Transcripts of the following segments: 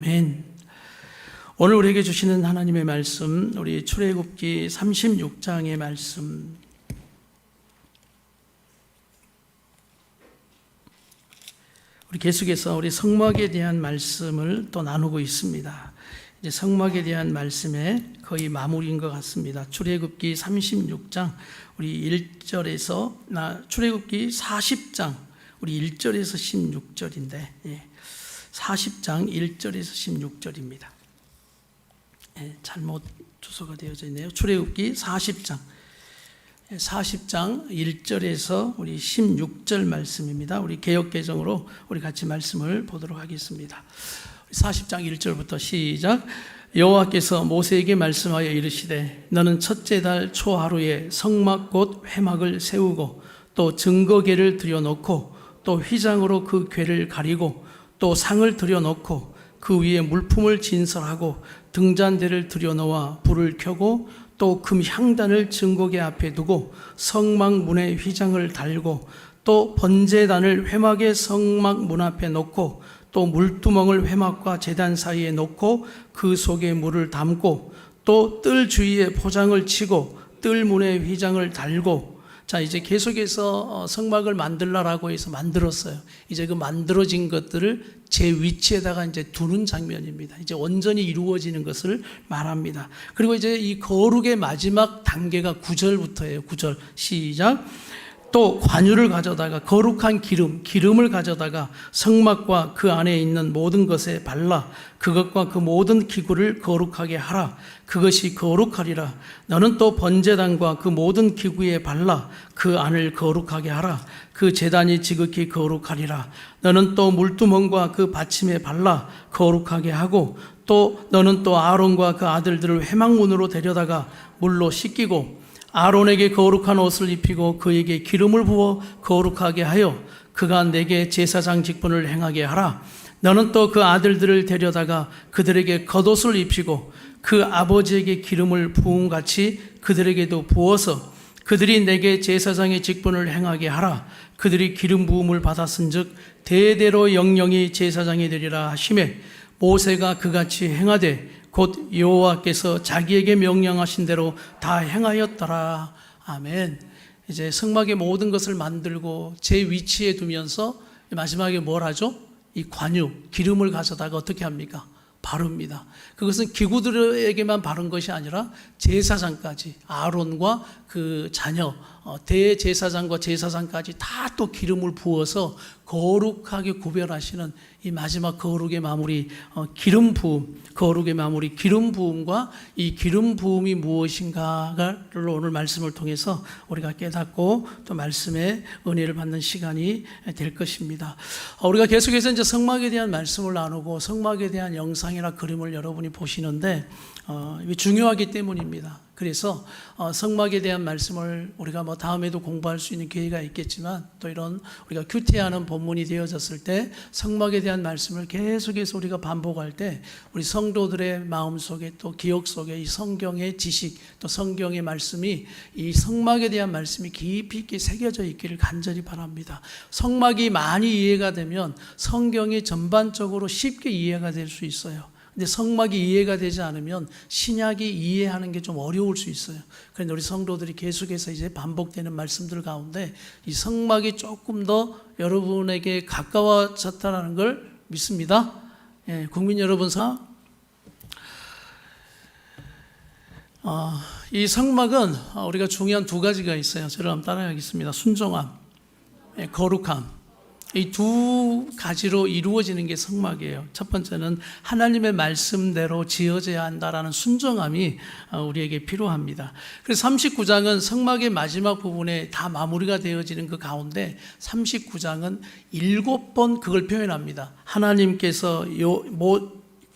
아멘. 오늘 우리에게 주시는 하나님의 말씀, 우리 출애굽기 36장의 말씀. 우리 계속해서 우리 성막에 대한 말씀을 또 나누고 있습니다. 이제 성막에 대한 말씀에 거의 마무리인 것 같습니다. 출애굽기 36장 우리 1절에서 출애굽기 40장 우리 1절에서 16절인데 40장 1절에서 16절입니다. 잘못 주소가 되어져 있네요. 출애굽기 40장 1절에서 우리 16절 말씀입니다. 우리 개역개정으로 우리 같이 말씀을 보도록 하겠습니다. 40장 1절부터 시작. 여호와께서 모세에게 말씀하여 이르시되 너는 첫째 달 초하루에 성막 곧 회막을 세우고 또 증거궤를 들여놓고 또 휘장으로 그 궤를 가리고 또 상을 들여놓고 그 위에 물품을 진설하고 등잔대를 들여놓아 불을 켜고 또 금 향단을 증거궤 앞에 두고 성막 문에 휘장을 달고 또 번제단을 회막의 성막 문 앞에 놓고 또 물두멍을 회막과 제단 사이에 놓고 그 속에 물을 담고 또 뜰 주위에 포장을 치고 뜰 문에 휘장을 달고. 자, 이제 계속해서 성막을 만들라라고 해서 만들었어요. 이제 그 만들어진 것들을 제 위치에다가 이제 두는 장면입니다. 이제 온전히 이루어지는 것을 말합니다. 그리고 이제 이 거룩의 마지막 단계가 9절부터예요. 9절 시작. 또 관유를 가져다가 거룩한 기름을 가져다가 성막과 그 안에 있는 모든 것에 발라 그것과 그 모든 기구를 거룩하게 하라. 그것이 거룩하리라. 너는 또 번제단과 그 모든 기구에 발라 그 안을 거룩하게 하라. 그 제단이 지극히 거룩하리라. 너는 또 물두멍과 그 받침에 발라 거룩하게 하고 또 너는 또 아론과 그 아들들을 회막문으로 데려다가 물로 씻기고 아론에게 거룩한 옷을 입히고 그에게 기름을 부어 거룩하게 하여 그가 내게 제사장 직분을 행하게 하라. 너는 또 그 아들들을 데려다가 그들에게 겉옷을 입히고 그 아버지에게 기름을 부음같이 그들에게도 부어서 그들이 내게 제사장의 직분을 행하게 하라. 그들이 기름 부음을 받았은즉 대대로 영영이 제사장이 되리라 하시매 모세가 그같이 행하되 곧 여호와께서 자기에게 명령하신 대로 다 행하였더라. 아멘. 이제 성막의 모든 것을 만들고 제 위치에 두면서 마지막에 뭘 하죠? 이 관유, 기름을 가져다가 어떻게 합니까? 바릅니다. 그것은 기구들에게만 바른 것이 아니라 제사장까지, 아론과 그 자녀, 대제사장과 제사장까지 다 또 기름을 부어서 거룩하게 구별하시는 이 마지막 거룩의 마무리, 기름 부음, 거룩의 마무리, 기름 부음과 이 기름 부음이 무엇인가를 오늘 말씀을 통해서 우리가 깨닫고 또 말씀의 은혜를 받는 시간이 될 것입니다. 우리가 계속해서 이제 성막에 대한 말씀을 나누고 성막에 대한 영상이나 그림을 여러분이 보시는데 이게 중요하기 때문입니다. 그래서 성막에 대한 말씀을 우리가 다음에도 공부할 수 있는 기회가 있겠지만 또 이런 우리가 큐티하는 본문이 되어졌을 때 성막에 대한 말씀을 계속해서 우리가 반복할 때 우리 성도들의 마음속에 또 기억 속에 이 성경의 지식 또 성경의 말씀이 이 성막에 대한 말씀이 깊이 있게 새겨져 있기를 간절히 바랍니다. 성막이 많이 이해가 되면 성경이 전반적으로 쉽게 이해가 될 수 있어요. 근데 성막이 이해가 되지 않으면 신약이 이해하는 게 좀 어려울 수 있어요. 그런데 우리 성도들이 계속해서 이제 반복되는 말씀들 가운데 이 성막이 조금 더 여러분에게 가까워졌다는 걸 믿습니다. 국민 여러분, 이 성막은 우리가 중요한 두 가지가 있어요. 저를 한번 따라가겠습니다. 순종함, 거룩함. 이 두 가지로 이루어지는 게 성막이에요. 첫 번째는 하나님의 말씀대로 지어져야 한다라는 순종함이 우리에게 필요합니다. 그래서 39장은 성막의 마지막 부분에 다 마무리가 되어지는 그 가운데 39장은 7번 그걸 표현합니다. 하나님께서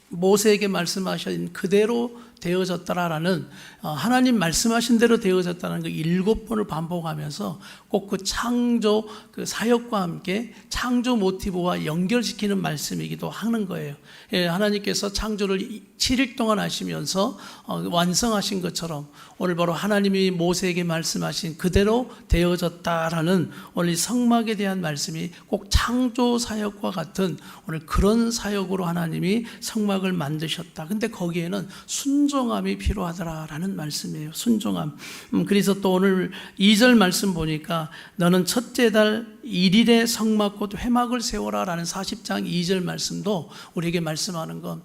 모세에게 말씀하신 그대로 되어졌더라라는 하나님 말씀하신 대로 되어졌다는 그 7번을 반복하면서 꼭 그 창조 그 사역과 함께 창조 모티브와 연결시키는 말씀이기도 하는 거예요. 예, 하나님께서 창조를 7일 동안 하시면서 완성하신 것처럼 오늘 바로 하나님이 모세에게 말씀하신 그대로 되어졌다라는 오늘 성막에 대한 말씀이 꼭 창조 사역과 같은 오늘 그런 사역으로 하나님이 성막을 만드셨다. 근데 거기에는 순종함이 필요하더라라는 말씀이에요. 순종함. 그래서 또 오늘 2절 말씀 보니까 너는 첫째 달 1일에 성막 곧 회막을 세워라라는 40장 2절 말씀도 우리에게 말씀하는 건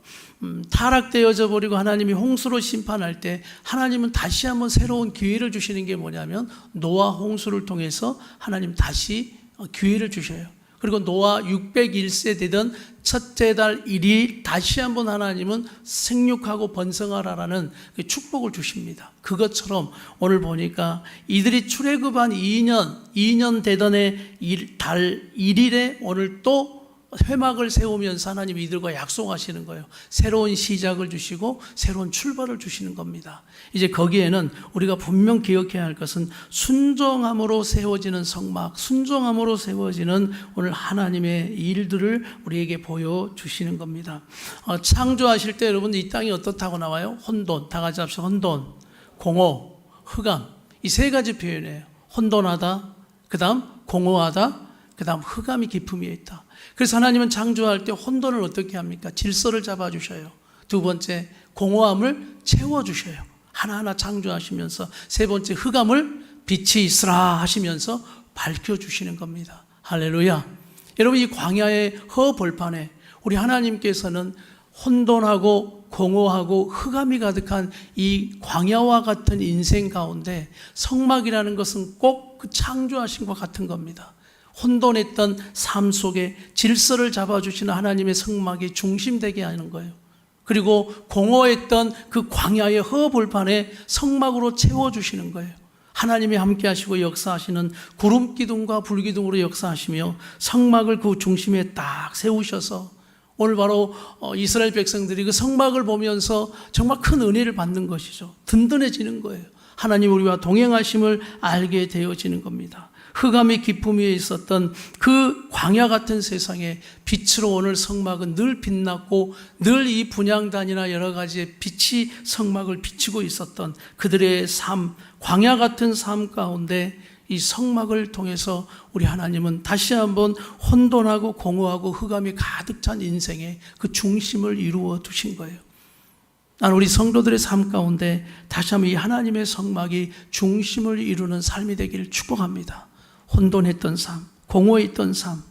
타락되어져 버리고 하나님이 홍수로 심판할 때 하나님은 다시 한번 새로운 기회를 주시는 게 뭐냐면 노아 홍수를 통해서 하나님 다시 기회를 주셔요. 그리고 노아 601세 되던 첫째 달 1일 다시 한번 하나님은 생육하고 번성하라라는 축복을 주십니다. 그것처럼 오늘 보니까 이들이 출애굽한 2년 되던 달 1일에 오늘 또 회막을 세우면서 하나님 이들과 약속하시는 거예요. 새로운 시작을 주시고 새로운 출발을 주시는 겁니다. 이제 거기에는 우리가 분명 기억해야 할 것은 순종함으로 세워지는 성막, 순종함으로 세워지는 오늘 하나님의 일들을 우리에게 보여주시는 겁니다. 창조하실 때 여러분 이 땅이 어떻다고 나와요? 혼돈, 다 같이 합시다. 혼돈, 공허, 흑암, 이 세 가지 표현이에요. 혼돈하다, 그 다음 공허하다, 그 다음 흑암이 깊음이 있다. 그래서 하나님은 창조할 때 혼돈을 어떻게 합니까? 질서를 잡아주셔요. 두 번째, 공허함을 채워주셔요. 하나하나 창조하시면서 세 번째, 흑암을 빛이 있으라 하시면서 밝혀주시는 겁니다. 할렐루야. 여러분 이 광야의 허벌판에 우리 하나님께서는 혼돈하고 공허하고 흑암이 가득한 이 광야와 같은 인생 가운데 성막이라는 것은 꼭 그 창조하신 것 같은 겁니다. 혼돈했던 삶 속에 질서를 잡아주시는 하나님의 성막이 중심되게 하는 거예요. 그리고 공허했던 그 광야의 허벌판에 성막으로 채워주시는 거예요. 하나님이 함께 하시고 역사하시는 구름 기둥과 불 기둥으로 역사하시며 성막을 그 중심에 딱 세우셔서 오늘 바로 이스라엘 백성들이 그 성막을 보면서 정말 큰 은혜를 받는 것이죠. 든든해지는 거예요. 하나님 우리와 동행하심을 알게 되어지는 겁니다. 흑암의 기쁨 위에 있었던 그 광야 같은 세상에 빛으로 오늘 성막은 늘 빛났고 늘 이 분향단이나 여러 가지의 빛이 성막을 비치고 있었던 그들의 삶, 광야 같은 삶 가운데 이 성막을 통해서 우리 하나님은 다시 한번 혼돈하고 공허하고 흑암이 가득 찬 인생의 그 중심을 이루어 두신 거예요. 나는 우리 성도들의 삶 가운데 다시 한번 이 하나님의 성막이 중심을 이루는 삶이 되기를 축복합니다. 혼돈했던 삶, 공허했던 삶,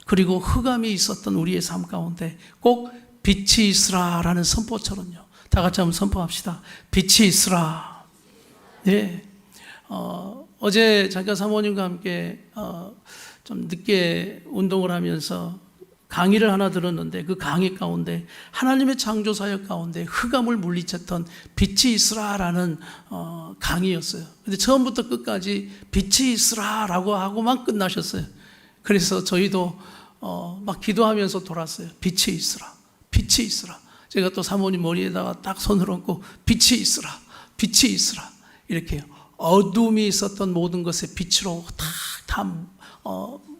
그리고 흑암이 있었던 우리의 삶 가운데 꼭 빛이 있으라라는 선포처럼요. 다 같이 한번 선포합시다. 빛이 있으라. 네. 어제 자기가 사모님과 함께 좀 늦게 운동을 하면서 강의를 하나 들었는데 그 강의 가운데 하나님의 창조 사역 가운데 흑암을 물리쳤던 빛이 있으라라는 강의였어요. 근데 처음부터 끝까지 빛이 있으라라고 하고만 끝나셨어요. 그래서 저희도 막 기도하면서 돌았어요. 빛이 있으라, 빛이 있으라. 제가 또 사모님 머리에다가 딱 손을 얹고 빛이 있으라, 빛이 있으라 이렇게 어둠이 있었던 모든 것에 빛으로 다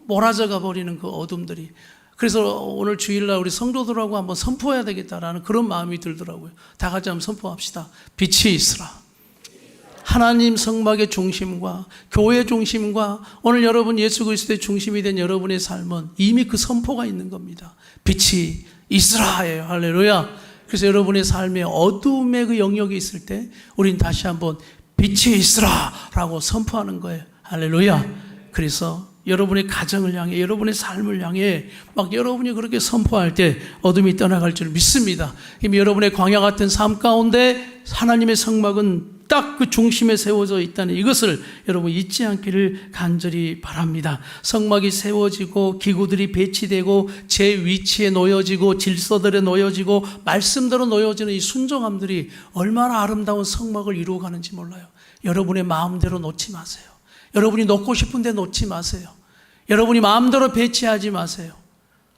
몰아져가 버리는 그 어둠들이. 그래서 오늘 주일날 우리 성도들하고 한번 선포해야 되겠다라는 그런 마음이 들더라고요. 다 같이 한번 선포합시다. 빛이 있으라. 하나님 성막의 중심과 교회 중심과 오늘 여러분 예수 그리스도의 중심이 된 여러분의 삶은 이미 그 선포가 있는 겁니다. 빛이 있으라예요. 할렐루야. 그래서 여러분의 삶에 어둠의 그 영역이 있을 때 우린 다시 한번 빛이 있으라라고 선포하는 거예요. 할렐루야. 그래서 여러분의 가정을 향해 여러분의 삶을 향해 막 여러분이 그렇게 선포할 때 어둠이 떠나갈 줄 믿습니다. 이미 여러분의 광야 같은 삶 가운데 하나님의 성막은 딱 그 중심에 세워져 있다는 이것을 여러분 잊지 않기를 간절히 바랍니다. 성막이 세워지고 기구들이 배치되고 제 위치에 놓여지고 질서들에 놓여지고 말씀대로 놓여지는 이 순종함들이 얼마나 아름다운 성막을 이루어가는지 몰라요. 여러분의 마음대로 놓지 마세요. 여러분이 놓고 싶은데 놓지 마세요. 여러분이 마음대로 배치하지 마세요.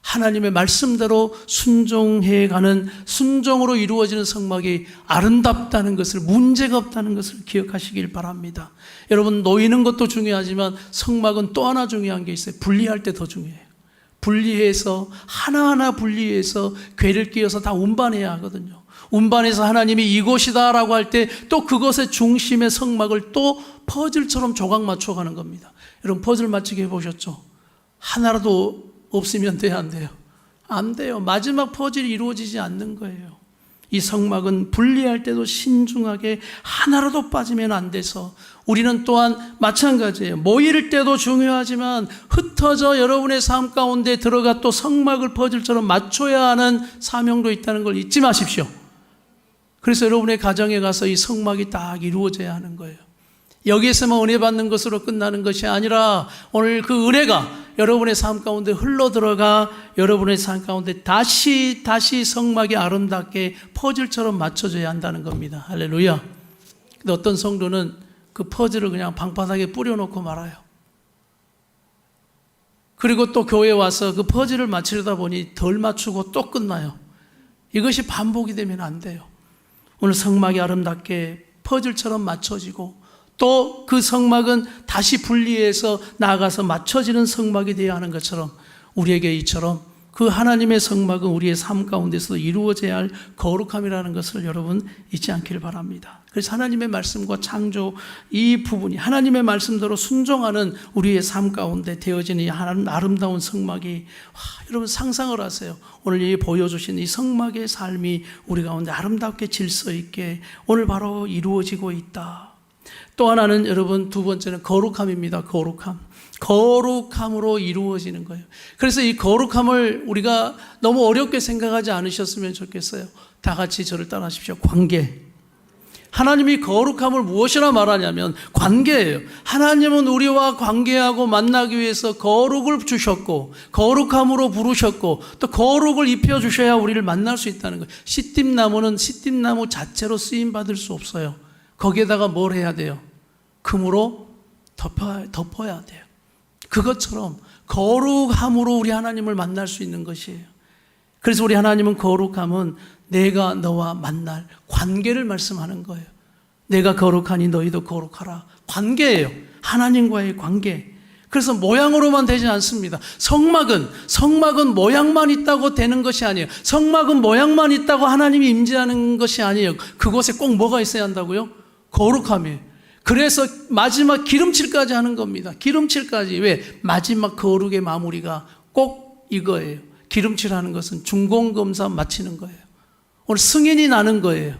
하나님의 말씀대로 순종해가는, 순종으로 이루어지는 성막이 아름답다는 것을, 문제가 없다는 것을 기억하시길 바랍니다. 여러분, 놓이는 것도 중요하지만 성막은 또 하나 중요한 게 있어요. 분리할 때 더 중요해요. 분리해서, 하나하나 분리해서 궤를 끼워서 다 운반해야 하거든요. 운반해서 하나님이 이곳이다 라고 할 때 또 그것의 중심의 성막을 또 퍼즐처럼 조각 맞춰가는 겁니다. 여러분, 퍼즐 맞추기 해보셨죠? 하나라도 없으면 돼요, 안 돼요? 안 돼요. 마지막 퍼즐이 이루어지지 않는 거예요. 이 성막은 분리할 때도 신중하게 하나라도 빠지면 안 돼서, 우리는 또한 마찬가지예요. 모일 때도 중요하지만 흩어져 여러분의 삶 가운데 들어가 또 성막을 퍼즐처럼 맞춰야 하는 사명도 있다는 걸 잊지 마십시오. 그래서 여러분의 가정에 가서 이 성막이 딱 이루어져야 하는 거예요. 여기에서만 은혜 받는 것으로 끝나는 것이 아니라 오늘 그 은혜가 여러분의 삶 가운데 흘러 들어가 여러분의 삶 가운데 다시 성막이 아름답게 퍼즐처럼 맞춰져야 한다는 겁니다. 할렐루야. 근데 어떤 성도는 그 퍼즐을 그냥 방바닥에 뿌려놓고 말아요. 그리고 또 교회에 와서 그 퍼즐을 맞추려다 보니 덜 맞추고 또 끝나요. 이것이 반복이 되면 안 돼요. 오늘 성막이 아름답게 퍼즐처럼 맞춰지고 또 그 성막은 다시 분리해서 나아가서 맞춰지는 성막이 되어야 하는 것처럼 우리에게 이처럼 그 하나님의 성막은 우리의 삶 가운데서 이루어져야 할 거룩함이라는 것을 여러분 잊지 않기를 바랍니다. 그래서 하나님의 말씀과 창조 이 부분이 하나님의 말씀대로 순종하는 우리의 삶 가운데 되어지는 이 아름다운 성막이 여러분 상상을 하세요. 오늘 이 보여주신 이 성막의 삶이 우리 가운데 아름답게 질서 있게 오늘 바로 이루어지고 있다. 또 하나는 여러분 두 번째는 거룩함입니다. 거룩함으로 이루어지는 거예요. 그래서 이 거룩함을 우리가 너무 어렵게 생각하지 않으셨으면 좋겠어요. 다 같이 저를 따라하십시오. 관계. 하나님이 거룩함을 무엇이라 말하냐면 관계예요. 하나님은 우리와 관계하고 만나기 위해서 거룩을 주셨고 거룩함으로 부르셨고 또 거룩을 입혀주셔야 우리를 만날 수 있다는 거예요. 시띠나무는 시띠나무 자체로 쓰임받을 수 없어요. 거기에다가 뭘 해야 돼요? 금으로 덮어야 돼요. 그것처럼 거룩함으로 우리 하나님을 만날 수 있는 것이에요. 그래서 우리 하나님은 거룩함은 내가 너와 만날 관계를 말씀하는 거예요. 내가 거룩하니 너희도 거룩하라. 관계예요. 하나님과의 관계. 그래서 모양으로만 되지 않습니다. 성막은 모양만 있다고 되는 것이 아니에요. 성막은 모양만 있다고 하나님이 임재하는 것이 아니에요. 그곳에 꼭 뭐가 있어야 한다고요? 거룩함이에요. 그래서 마지막 기름칠까지 하는 겁니다. 기름칠까지. 왜? 마지막 거룩의 마무리가 꼭 이거예요. 기름칠하는 것은 중공검사 마치는 거예요. 오늘 승인이 나는 거예요.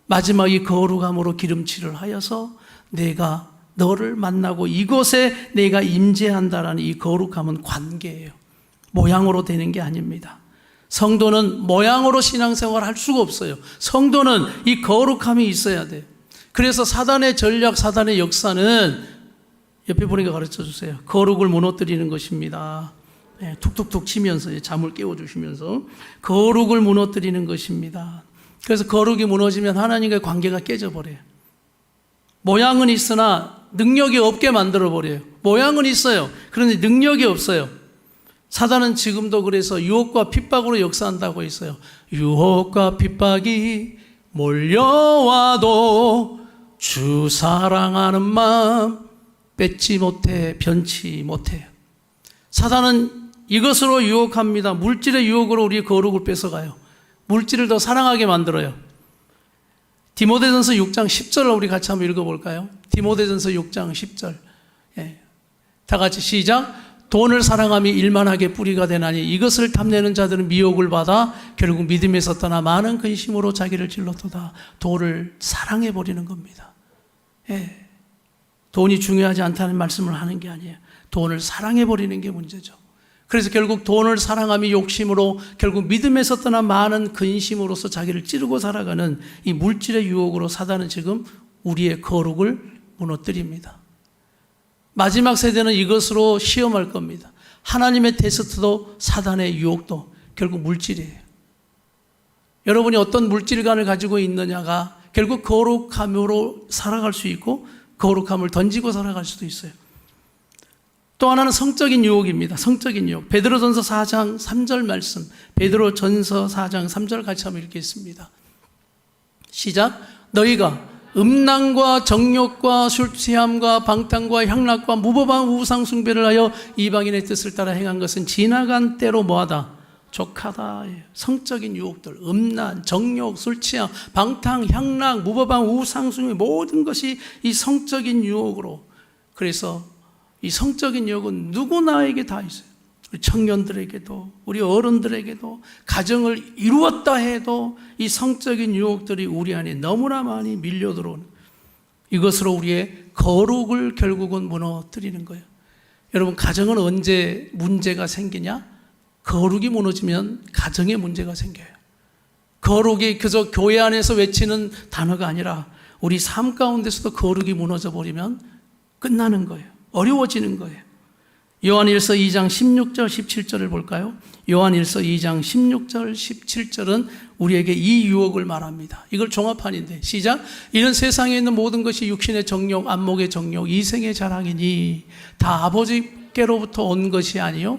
마지막 이 거룩함으로 기름칠을 하여서 내가 너를 만나고 이곳에 내가 임재한다라는 이 거룩함은 관계예요. 모양으로 되는 게 아닙니다. 성도는 모양으로 신앙생활을 할 수가 없어요. 성도는 이 거룩함이 있어야 돼요. 그래서 사단의 전략, 사단의 역사는 옆에 보니까 가르쳐 주세요. 거룩을 무너뜨리는 것입니다. 네, 툭툭툭 치면서 잠을 깨워주시면서 거룩을 무너뜨리는 것입니다. 그래서 거룩이 무너지면 하나님과의 관계가 깨져버려요. 모양은 있으나 능력이 없게 만들어버려요. 모양은 있어요. 그런데 능력이 없어요. 사단은 지금도 그래서 유혹과 핍박으로 역사한다고 했어요. 유혹과 핍박이 몰려와도 주 사랑하는 마음 뺏지 못해 변치 못해요. 사단은 이것으로 유혹합니다. 물질의 유혹으로 우리의 거룩을 뺏어가요. 물질을 더 사랑하게 만들어요. 디모데전서 6장 10절을 우리 같이 한번 읽어볼까요? 디모데전서 6장 10절. 다 같이 시작. 돈을 사랑함이 일만하게 뿌리가 되나니 이것을 탐내는 자들은 미혹을 받아 결국 믿음에서 떠나 많은 근심으로 자기를 질렀도다. 돈을 사랑해버리는 겁니다. 돈이 중요하지 않다는 말씀을 하는 게 아니에요. 돈을 사랑해버리는 게 문제죠. 그래서 결국 돈을 사랑함이 욕심으로 결국 믿음에서 떠나 많은 근심으로서 자기를 찌르고 살아가는 이 물질의 유혹으로 사단은 지금 우리의 거룩을 무너뜨립니다. 마지막 세대는 이것으로 시험할 겁니다. 하나님의 테스트도 사단의 유혹도 결국 물질이에요. 여러분이 어떤 물질관을 가지고 있느냐가 결국 거룩함으로 살아갈 수 있고 거룩함을 던지고 살아갈 수도 있어요. 또 하나는 성적인 유혹입니다. 성적인 유혹. 베드로전서 4장 3절 말씀, 베드로전서 4장 3절 같이 한번 읽겠습니다. 시작. 너희가 음란과 정욕과 술 취함과 방탕과 향락과 무법한 우상 숭배를 하여 이방인의 뜻을 따라 행한 것은 지나간 때로 뭐하다? 족하다. 성적인 유혹들, 음란, 정욕, 술 취함, 방탕, 향락, 무법한 우상 숭배, 모든 것이 이 성적인 유혹으로. 그래서 이 성적인 유혹은 누구나에게 다 있어요. 우리 청년들에게도, 우리 어른들에게도, 가정을 이루었다 해도 이 성적인 유혹들이 우리 안에 너무나 많이 밀려 들어오는, 이것으로 우리의 거룩을 결국은 무너뜨리는 거예요. 여러분, 가정은 언제 문제가 생기냐? 거룩이 무너지면 가정에 문제가 생겨요. 거룩이 그저 교회 안에서 외치는 단어가 아니라 우리 삶 가운데서도 거룩이 무너져 버리면 끝나는 거예요. 어려워지는 거예요. 요한일서 2장 16절 17절을 볼까요? 요한일서 2장 16절 17절은 우리에게 이 유혹을 말합니다. 이걸 종합판인데 시작. 이는 세상에 있는 모든 것이 육신의 정욕, 안목의 정욕, 이생의 자랑이니 다 아버지께로부터 온 것이 아니요.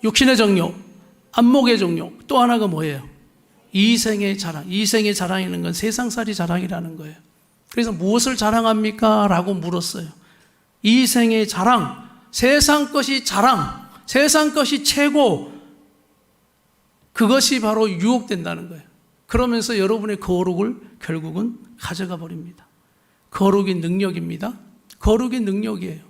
육신의 정욕, 안목의 정욕, 또 하나가 뭐예요? 이생의 자랑. 이생의 자랑이라는 건 세상살이 자랑이라는 거예요. 그래서 무엇을 자랑합니까? 라고 물었어요. 이생의 자랑, 세상 것이 자랑, 세상 것이 최고, 그것이 바로 유혹된다는 거예요. 그러면서 여러분의 거룩을 결국은 가져가 버립니다. 거룩이 능력입니다. 거룩이 능력이에요.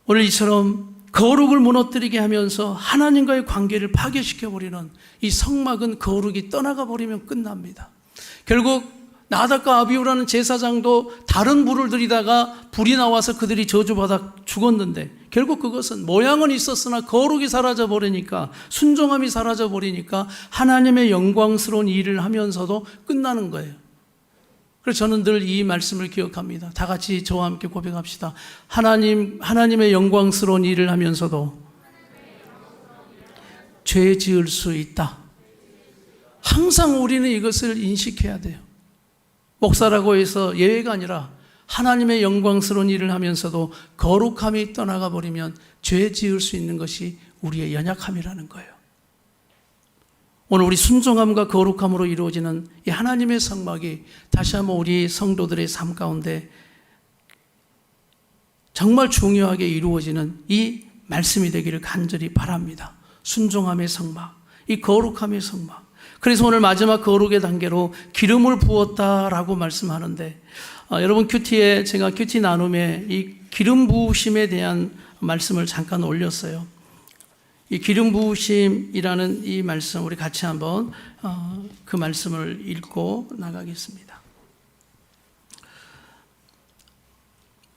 오늘 이처럼 거룩을 무너뜨리게 하면서 하나님과의 관계를 파괴시켜버리는 이 성막은 거룩이 떠나가 버리면 끝납니다. 결국 나답과 아비후라는 제사장도 다른 불을 들이다가 불이 나와서 그들이 저주받아 죽었는데 결국 그것은 모양은 있었으나 거룩이 사라져 버리니까, 순종함이 사라져 버리니까 하나님의 영광스러운 일을 하면서도 끝나는 거예요. 그래서 저는 늘 이 말씀을 기억합니다. 다 같이 저와 함께 고백합시다. 하나님의 영광스러운 일을 하면서도 죄 지을 수 있다. 항상 우리는 이것을 인식해야 돼요. 목사라고 해서 예외가 아니라 하나님의 영광스러운 일을 하면서도 거룩함이 떠나가 버리면 죄 지을 수 있는 것이 우리의 연약함이라는 거예요. 오늘 우리 순종함과 거룩함으로 이루어지는 이 하나님의 성막이 다시 한번 우리 성도들의 삶 가운데 정말 중요하게 이루어지는 이 말씀이 되기를 간절히 바랍니다. 순종함의 성막, 이 거룩함의 성막. 그래서 오늘 마지막 거룩의 단계로 기름을 부었다라고 말씀하는데, 여러분 큐티에 제가 큐티 나눔에 이 기름 부으심에 대한 말씀을 잠깐 올렸어요. 이 기름 부으심이라는 이 말씀 우리 같이 한번 그 말씀을 읽고 나가겠습니다.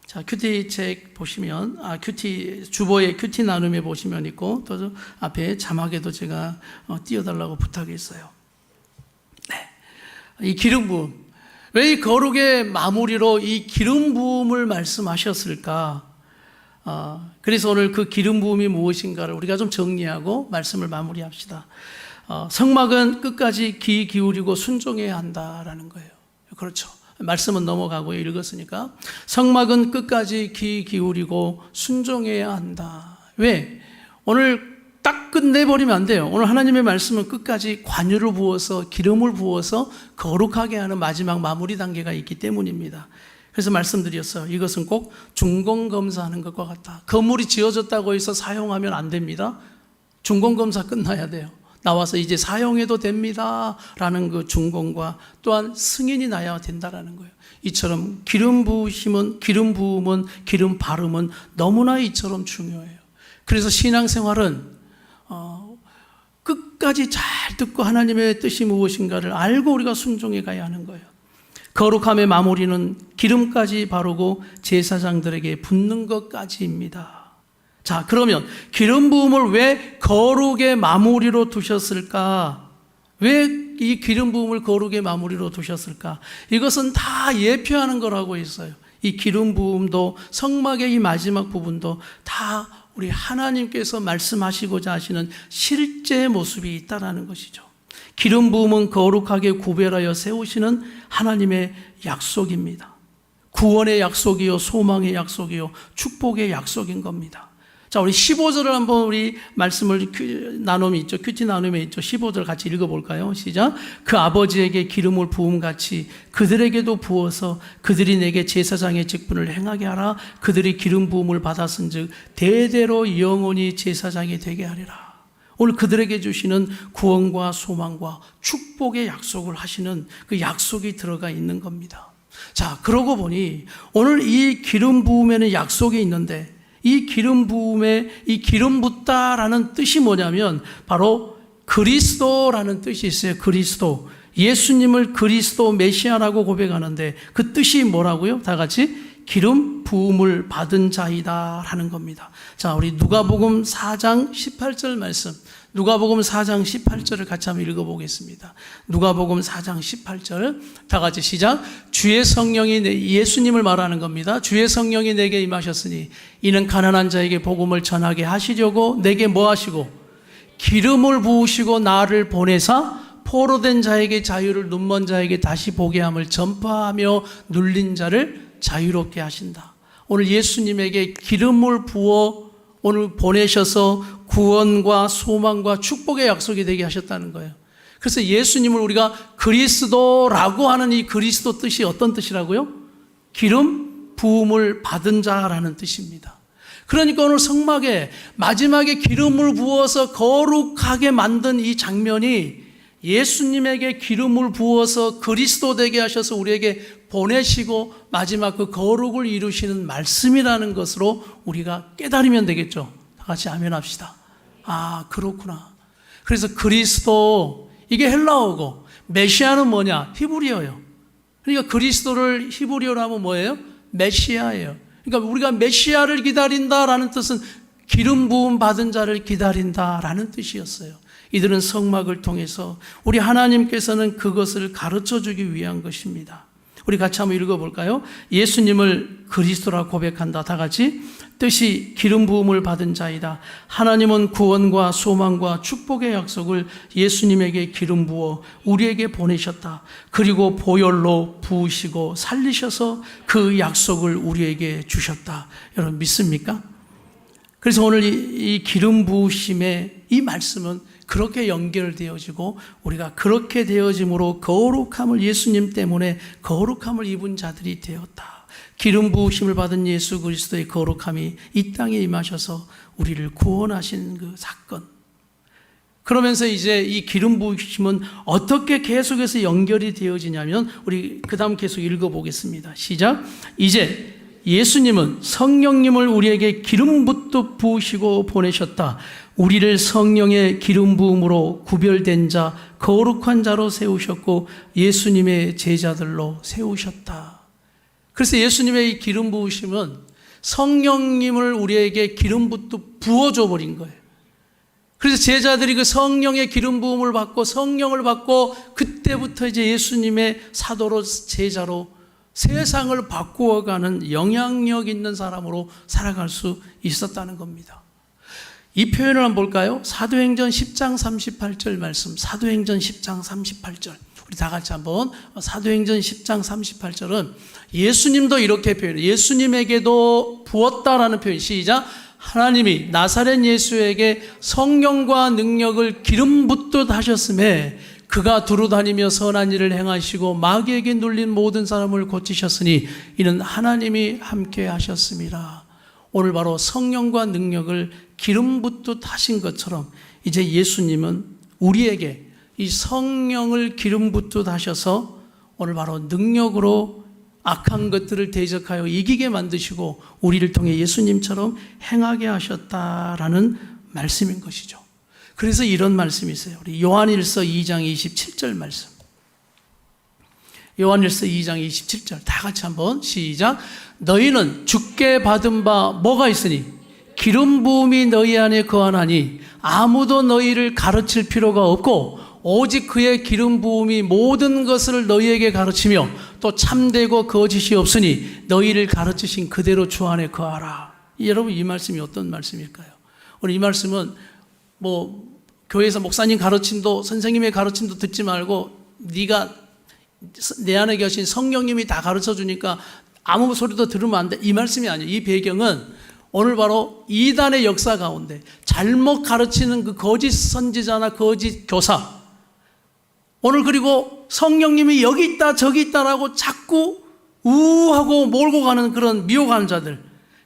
자, 큐티 책 보시면, 큐티 주보에 큐티 나눔에 보시면 있고, 또 앞에 자막에도 제가 띄워달라고 부탁했어요. 네. 이 기름 부음. 왜 이 거룩의 마무리로 이 기름 부음을 말씀하셨을까? 그래서 오늘 그 기름 부음이 무엇인가를 우리가 좀 정리하고 말씀을 마무리합시다. 성막은 끝까지 귀 기울이고 순종해야 한다라는 거예요. 그렇죠. 말씀은 넘어가고 읽었으니까 성막은 끝까지 귀 기울이고 순종해야 한다. 왜? 오늘 딱 끝내버리면 안 돼요. 오늘 하나님의 말씀은 끝까지 관유를 부어서 기름을 부어서 거룩하게 하는 마지막 마무리 단계가 있기 때문입니다. 그래서 말씀드렸어요. 이것은 꼭 중공검사하는 것과 같다. 건물이 지어졌다고 해서 사용하면 안 됩니다. 중공검사 끝나야 돼요. 나와서 이제 사용해도 됩니다 라는 그 중공과 또한 승인이 나야 된다라는 거예요. 이처럼 기름 부으심은, 기름 부음은, 기름 바름은 너무나 이처럼 중요해요. 그래서 신앙생활은 끝까지 잘 듣고 하나님의 뜻이 무엇인가를 알고 우리가 순종해 가야 하는 거예요. 거룩함의 마무리는 기름까지 바르고 제사장들에게 붓는 것까지입니다. 자, 그러면 기름 부음을 왜 거룩의 마무리로 두셨을까? 왜 이 기름 부음을 거룩의 마무리로 두셨을까? 이것은 다 예표하는 거라고 했어요. 이 기름 부음도 성막의 이 마지막 부분도 다 우리 하나님께서 말씀하시고자 하시는 실제 모습이 있다라는 것이죠. 기름 부음은 거룩하게 구별하여 세우시는 하나님의 약속입니다. 구원의 약속이요, 소망의 약속이요, 축복의 약속인 겁니다. 자, 우리 15절을 한번 우리 말씀을 나눔이 있죠. 큐티 나눔에 있죠. 15절 같이 읽어볼까요? 시작. 그 아버지에게 기름을 부음같이 그들에게도 부어서 그들이 내게 제사장의 직분을 행하게 하라. 그들이 기름 부음을 받았은즉 대대로 영원히 제사장이 되게 하리라. 오늘 그들에게 주시는 구원과 소망과 축복의 약속을 하시는 그 약속이 들어가 있는 겁니다. 자, 그러고 보니 오늘 이 기름 부음에는 약속이 있는데 이 기름 부음에 이 기름 붓다라는 뜻이 뭐냐면 바로 그리스도라는 뜻이 있어요. 그리스도. 예수님을 그리스도 메시아라고 고백하는데 그 뜻이 뭐라고요? 다 같이 기름 부음을 받은 자이다 라는 겁니다. 자, 우리 누가복음 4장 18절 말씀, 누가복음 4장 18절을 같이 한번 읽어보겠습니다. 누가복음 4장 18절 다 같이 시작. 주의 성령이 예수님을 말하는 겁니다. 주의 성령이 내게 임하셨으니 이는 가난한 자에게 복음을 전하게 하시려고 내게 뭐 하시고 기름을 부으시고 나를 보내사 포로된 자에게 자유를, 눈먼 자에게 다시 보게 함을 전파하며 눌린 자를 자유롭게 하신다. 오늘 예수님에게 기름을 부어 오늘 보내셔서 구원과 소망과 축복의 약속이 되게 하셨다는 거예요. 그래서 예수님을 우리가 그리스도라고 하는 이 그리스도 뜻이 어떤 뜻이라고요? 기름 부음을 받은 자라는 뜻입니다. 그러니까 오늘 성막에 마지막에 기름을 부어서 거룩하게 만든 이 장면이 예수님에게 기름을 부어서 그리스도 되게 하셔서 우리에게 보내시고 마지막 그 거룩을 이루시는 말씀이라는 것으로 우리가 깨달으면 되겠죠. 다 같이 아멘 합시다. 아, 그렇구나. 그래서 그리스도, 이게 헬라어고 메시아는 뭐냐? 히브리어예요. 그러니까 그리스도를 히브리어로 하면 뭐예요? 메시아예요. 그러니까 우리가 메시아를 기다린다라는 뜻은 기름 부음 받은 자를 기다린다라는 뜻이었어요. 이들은 성막을 통해서 우리 하나님께서는 그것을 가르쳐 주기 위한 것입니다. 우리 같이 한번 읽어볼까요? 예수님을 그리스도라 고백한다. 다 같이 뜻이 기름 부음을 받은 자이다. 하나님은 구원과 소망과 축복의 약속을 예수님에게 기름 부어 우리에게 보내셨다. 그리고 보혈로 부으시고 살리셔서 그 약속을 우리에게 주셨다. 여러분 믿습니까? 그래서 오늘 이 기름 부으심의 이 말씀은 그렇게 연결되어지고 우리가 그렇게 되어짐으로 거룩함을, 예수님 때문에 거룩함을 입은 자들이 되었다. 기름 부으심을 받은 예수 그리스도의 거룩함이 이 땅에 임하셔서 우리를 구원하신 그 사건. 그러면서 이제 이 기름 부으심은 어떻게 계속해서 연결이 되어지냐면 우리 그 다음 계속 읽어보겠습니다. 시작. 이제 예수님은 성령님을 우리에게 기름 부으시고 보내셨다. 우리를 성령의 기름 부음으로 구별된 자, 거룩한 자로 세우셨고 예수님의 제자들로 세우셨다. 그래서 예수님의 이 기름 부으심은 성령님을 우리에게 기름 부어줘 버린 거예요. 그래서 제자들이 그 성령의 기름 부음을 받고 성령을 받고 그때부터 이제 예수님의 사도로, 제자로 세상을 바꾸어가는 영향력 있는 사람으로 살아갈 수 있었다는 겁니다. 이 표현을 한번 볼까요? 사도행전 10장 38절 말씀. 사도행전 10장 38절. 우리 다 같이 한번 사도행전 10장 38절은 예수님도 이렇게 표현해요. 예수님에게도 부었다라는 표현. 시작. 하나님이 나사렛 예수에게 성령과 능력을 기름 붓듯 하셨음에 그가 두루다니며 선한 일을 행하시고 마귀에게 눌린 모든 사람을 고치셨으니 이는 하나님이 함께 하셨습니다. 오늘 바로 성령과 능력을 기름 붓듯 하신 것처럼 이제 예수님은 우리에게 이 성령을 기름 붓듯 하셔서 오늘 바로 능력으로 악한 것들을 대적하여 이기게 만드시고 우리를 통해 예수님처럼 행하게 하셨다라는 말씀인 것이죠. 그래서 이런 말씀이 있어요. 우리 요한일서 2장 27절 말씀. 요한일서 2장 27절 다 같이 한번 시작. 너희는 주께 받은 바 뭐가 있으니 기름 부음이 너희 안에 거하나니 아무도 너희를 가르칠 필요가 없고 오직 그의 기름 부음이 모든 것을 너희에게 가르치며 또 참되고 거짓이 없으니 너희를 가르치신 그대로 주 안에 거하라. 여러분 이 말씀이 어떤 말씀일까요? 오늘 이 말씀은 교회에서 목사님 가르침도 선생님의 가르침도 듣지 말고 네가 내 안에 계신 성령님이 다 가르쳐 주니까 아무 소리도 들으면 안 돼. 이 말씀이 아니에요. 이 배경은 오늘 바로 이단의 역사 가운데 잘못 가르치는 그 거짓 선지자나 거짓 교사, 오늘 그리고 성령님이 여기 있다 저기 있다라고 자꾸 우하고 몰고 가는 그런 미혹하는 자들,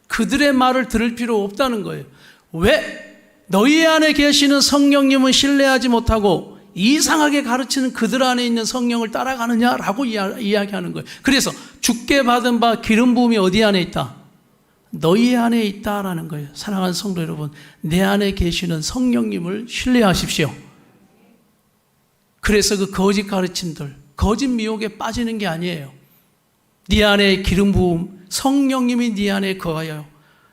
그들의 말을 들을 필요 없다는 거예요. 왜? 너희 안에 계시는 성령님은 신뢰하지 못하고 이상하게 가르치는 그들 안에 있는 성령을 따라가느냐라고 이야기하는 거예요. 그래서 주께 받은 바 기름 부음이 어디 안에 있다? 너희 안에 있다라는 거예요. 사랑하는 성도 여러분, 내 안에 계시는 성령님을 신뢰하십시오. 그래서 그 거짓 가르침들, 거짓 미혹에 빠지는 게 아니에요. 네 안에 기름 부음, 성령님이 네 안에 거하여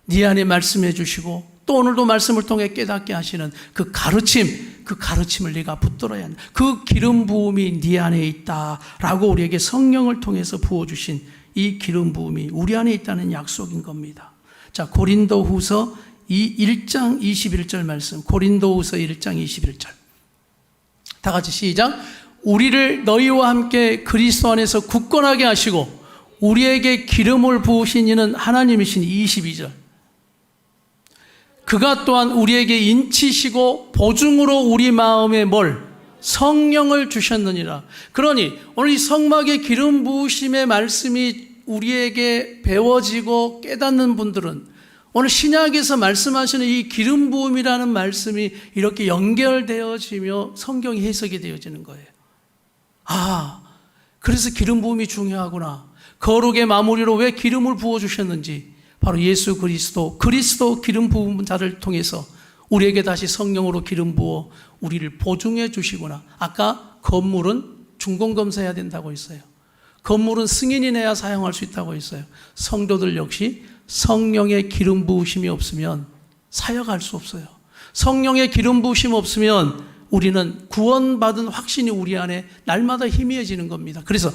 네 안에 말씀해 주시고 또 오늘도 말씀을 통해 깨닫게 하시는 그 가르침을 네가 붙들어야 한다. 그 기름 부음이 네 안에 있다라고 우리에게 성령을 통해서 부어주신 이 기름 부음이 우리 안에 있다는 약속인 겁니다. 자, 고린도후서 1장 21절 말씀. 고린도후서 1장 21절. 다 같이 시작. 우리를 너희와 함께 그리스도 안에서 굳건하게 하시고 우리에게 기름을 부으신 이는 하나님이신 22절. 그가 또한 우리에게 인치시고 보증으로 우리 마음에 성령을 주셨느니라. 그러니 오늘 이 성막의 기름 부으심의 말씀이 우리에게 배워지고 깨닫는 분들은 오늘 신약에서 말씀하시는 이 기름 부음이라는 말씀이 이렇게 연결되어지며 성경이 해석이 되어지는 거예요. 아, 그래서 기름 부음이 중요하구나. 거룩의 마무리로 왜 기름을 부어주셨는지, 바로 예수 그리스도 기름 부은 자를 통해서 우리에게 다시 성령으로 기름 부어 우리를 보증해 주시구나. 아까 건물은 중공검사해야 된다고 했어요. 건물은 승인이 내야 사용할 수 있다고 했어요. 성도들 역시 성령의 기름 부으심이 없으면 사역할 수 없어요. 성령의 기름 부으심 없으면 우리는 구원받은 확신이 우리 안에 날마다 희미해지는 겁니다. 그래서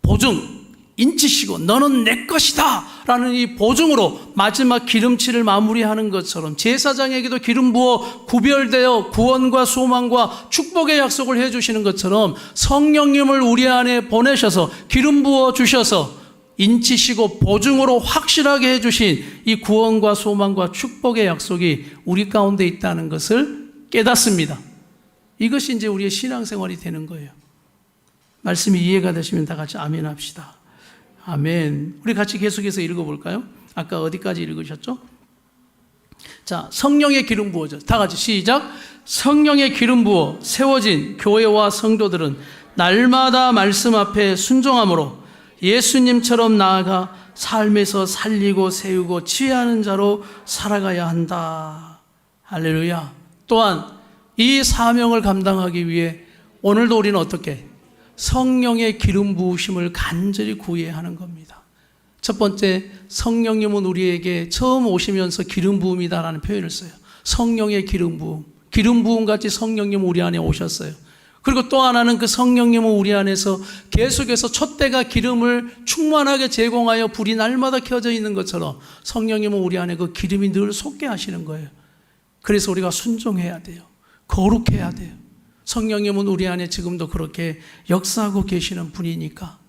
보증, 인치시고 너는 내 것이다 라는 이 보증으로 마지막 기름칠을 마무리하는 것처럼 제사장에게도 기름 부어 구별되어 구원과 소망과 축복의 약속을 해주시는 것처럼 성령님을 우리 안에 보내셔서 기름 부어 주셔서 인치시고 보증으로 확실하게 해주신 이 구원과 소망과 축복의 약속이 우리 가운데 있다는 것을 깨닫습니다. 이것이 이제 우리의 신앙생활이 되는 거예요. 말씀이 이해가 되시면 다 같이 아멘 합시다. 아멘. 우리 같이 계속해서 읽어볼까요? 아까 어디까지 읽으셨죠? 자, 성령의 기름 부어져. 다 같이 시작. 성령의 기름 부어 세워진 교회와 성도들은 날마다 말씀 앞에 순종함으로 예수님처럼 나아가 삶에서 살리고 세우고 치유하는 자로 살아가야 한다. 할렐루야. 또한 이 사명을 감당하기 위해 오늘도 우리는 어떻게? 성령의 기름 부으심을 간절히 구해야 하는 겁니다. 첫 번째, 성령님은 우리에게 처음 오시면서 기름 부음이다라는 표현을 써요. 성령의 기름 부음. 기름 부음 같이 성령님 우리 안에 오셨어요. 그리고 또 하나는 그 성령님은 우리 안에서 계속해서 촛대가 기름을 충만하게 제공하여 불이 날마다 켜져 있는 것처럼 성령님은 우리 안에 그 기름이 늘 솟게 하시는 거예요. 그래서 우리가 순종해야 돼요. 거룩해야 돼요. 성령님은 우리 안에 지금도 그렇게 역사하고 계시는 분이니까.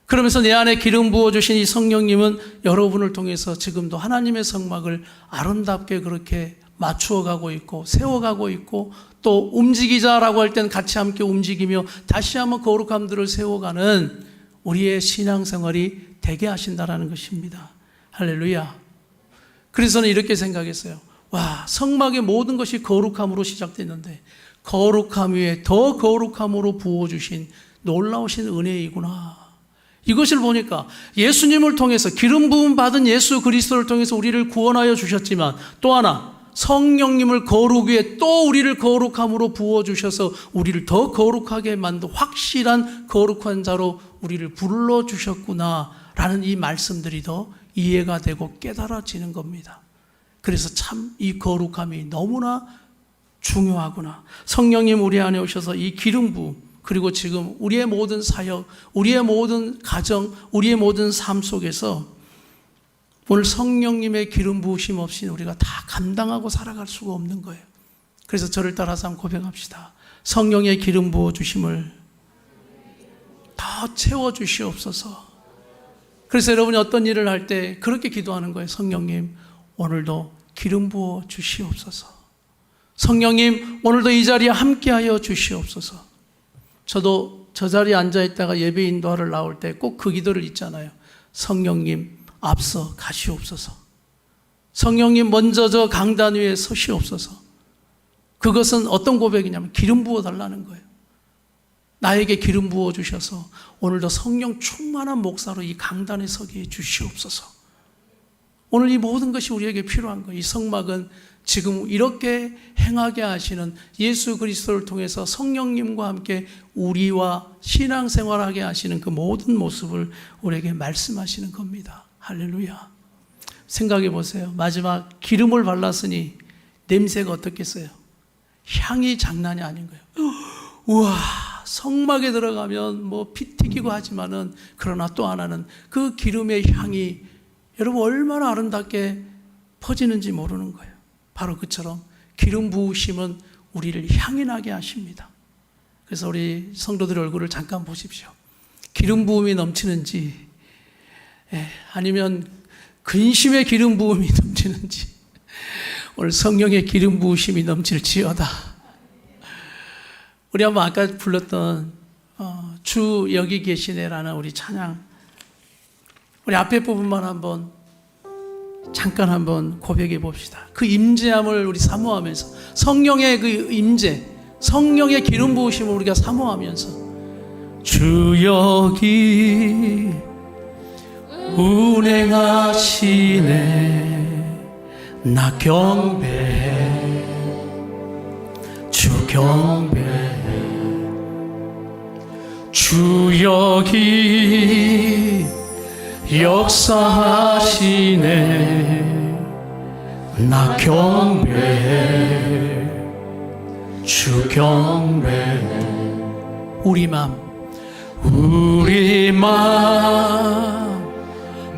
그러면서 내 안에 기름 부어주신 이 성령님은 여러분을 통해서 지금도 하나님의 성막을 아름답게 그렇게 맞추어가고 있고 세워가고 있고 또 움직이자라고 할 때는 같이 함께 움직이며 다시 한번 거룩함들을 세워가는 우리의 신앙생활이 되게 하신다라는 것입니다. 할렐루야. 그래서 저는 이렇게 생각했어요. 와, 성막의 모든 것이 거룩함으로 시작됐는데 거룩함 위에 더 거룩함으로 부어주신 놀라우신 은혜이구나. 이것을 보니까 예수님을 통해서 기름 부음 받은 예수 그리스도를 통해서 우리를 구원하여 주셨지만 또 하나 성령님을 거룩 위에 또 우리를 거룩함으로 부어주셔서 우리를 더 거룩하게 만든 확실한 거룩한 자로 우리를 불러주셨구나 라는 이 말씀들이 더 이해가 되고 깨달아지는 겁니다. 그래서 참 이 거룩함이 너무나 중요하구나. 성령님 우리 안에 오셔서 이 기름 부음 그리고 지금 우리의 모든 사역, 우리의 모든 가정, 우리의 모든 삶 속에서 오늘 성령님의 기름 부으심 없이 우리가 다 감당하고 살아갈 수가 없는 거예요. 그래서 저를 따라서 한번 고백합시다. 성령의 기름 부어주심을 더 채워주시옵소서. 그래서 여러분이 어떤 일을 할 때 그렇게 기도하는 거예요. 성령님, 오늘도 기름 부어 주시옵소서. 성령님, 오늘도 이 자리에 함께하여 주시옵소서. 저도 저 자리에 앉아있다가 예배 인도하러 나올 때 꼭 그 기도를 있잖아요. 성령님, 앞서 가시옵소서. 성령님, 먼저 저 강단 위에 서시옵소서. 그것은 어떤 고백이냐면 기름 부어 달라는 거예요. 나에게 기름 부어 주셔서 오늘도 성령 충만한 목사로 이 강단에 서게 해 주시옵소서. 오늘 이 모든 것이 우리에게 필요한 거예요. 이 성막은 지금 이렇게 행하게 하시는 예수 그리스도를 통해서 성령님과 함께 우리와 신앙생활하게 하시는 그 모든 모습을 우리에게 말씀하시는 겁니다. 할렐루야. 생각해 보세요. 마지막 기름을 발랐으니 냄새가 어떻겠어요? 향이 장난이 아닌 거예요. 우와, 성막에 들어가면 뭐 피 튀기고 하지만은 그러나 또 하나는 그 기름의 향이 여러분 얼마나 아름답게 퍼지는지 모르는 거예요. 바로 그처럼 기름 부으심은 우리를 향이 나게 하십니다. 그래서 우리 성도들의 얼굴을 잠깐 보십시오. 기름 부음이 넘치는지 아니면 근심의 기름 부음이 넘치는지 오늘 성령의 기름 부으심이 넘칠지어다. 우리 한번 아까 불렀던 주 여기 계시네라는 우리 찬양, 우리 앞에 부분만 한번 잠깐 한번 고백해 봅시다. 그 임재함을 우리 사모하면서 성령의 그 임재, 성령의 기름 부으심을 우리가 사모하면서 주 여기 운행하시네 나 경배해 주 경배해 주 여기 역사하시네 나 경배해 주 경배해 우리 맘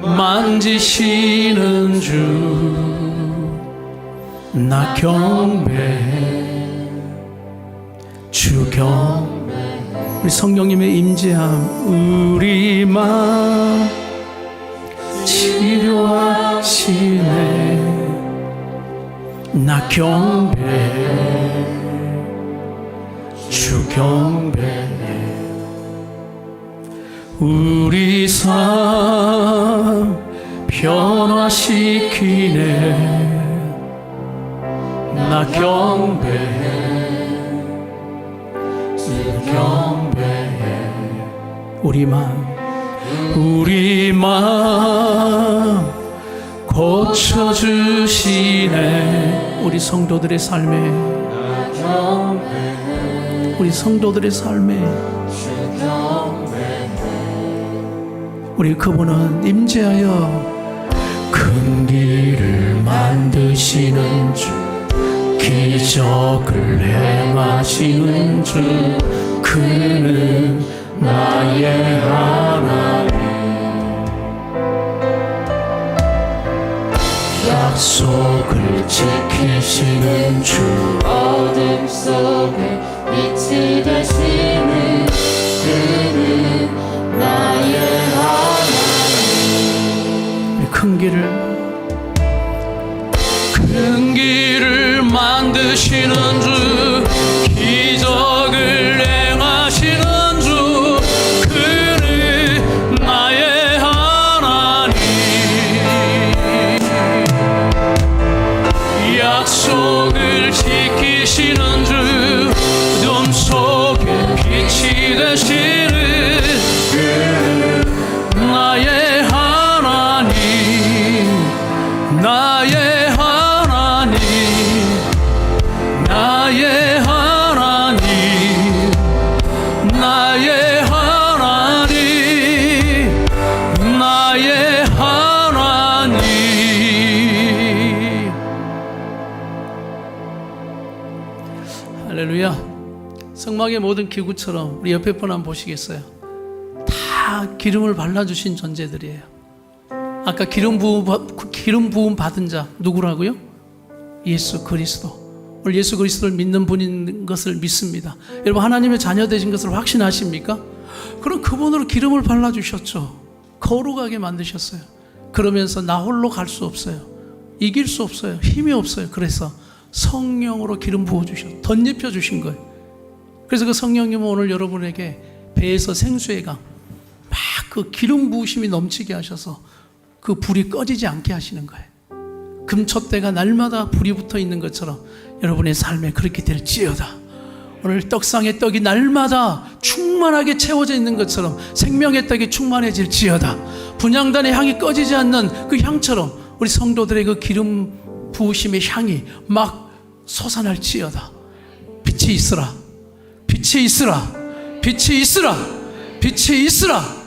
만지시는 주 나 경배해 주 경배해 우리 성령님의 임재함 우리 맘 치료하시네 나 경배해 주 경배해 우리 삶 변화시키네 나 경배해 주 경배해 우리 맘 고쳐주시네 우리 성도들의 삶에 우리 성도들의 삶에 우리 그분은 임재하여 큰 길을 만드시는 주 기적을 행하시는 주 그는 나의 하나님 약속을 지키시는 주 어둠 속에 빛이 되시는 그는 나의 하나님 큰 길을 만드시는 주 기적을 행하시는 주 그는 나의 하나님 약속을 지키시는 주 어둠 속에 빛이 되시는 그는 나의 하나님 나의 하나님 나의 하나님 나의 하나님 나의 하나님 할렐루야. 성막의 모든 기구처럼 우리 옆에 분 한번 보시겠어요? 다 기름을 발라주신 존재들이에요. 아까 기름 부음 받은 자 누구라고요? 예수 그리스도. 오늘 예수 그리스도를 믿는 분인 것을 믿습니다. 여러분 하나님의 자녀 되신 것을 확신하십니까? 그럼 그분으로 기름을 발라주셨죠. 거룩하게 만드셨어요. 그러면서 나 홀로 갈 수 없어요. 이길 수 없어요. 힘이 없어요. 그래서 성령으로 기름 부어주셔 덧입혀 주신 거예요. 그래서 그 성령님은 오늘 여러분에게 배에서 생수의 강, 막 그 기름 부으심이 넘치게 하셔서 그 불이 꺼지지 않게 하시는 거예요. 금촛대가 날마다 불이 붙어 있는 것처럼 여러분의 삶에 그렇게 될지어다. 오늘 떡상의 떡이 날마다 충만하게 채워져 있는 것처럼 생명의 떡이 충만해질지어다. 분향단의 향이 꺼지지 않는 그 향처럼 우리 성도들의 그 기름 부으심의 향이 막 솟아날지어다. 빛이 있으라, 빛이 있으라, 빛이 있으라, 빛이 있으라.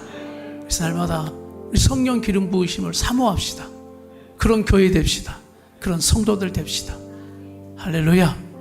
그래서 날마다 우리 성령 기름 부으심을 사모합시다. 그런 교회 됩시다. 그런 성도들 됩시다. 할렐루야.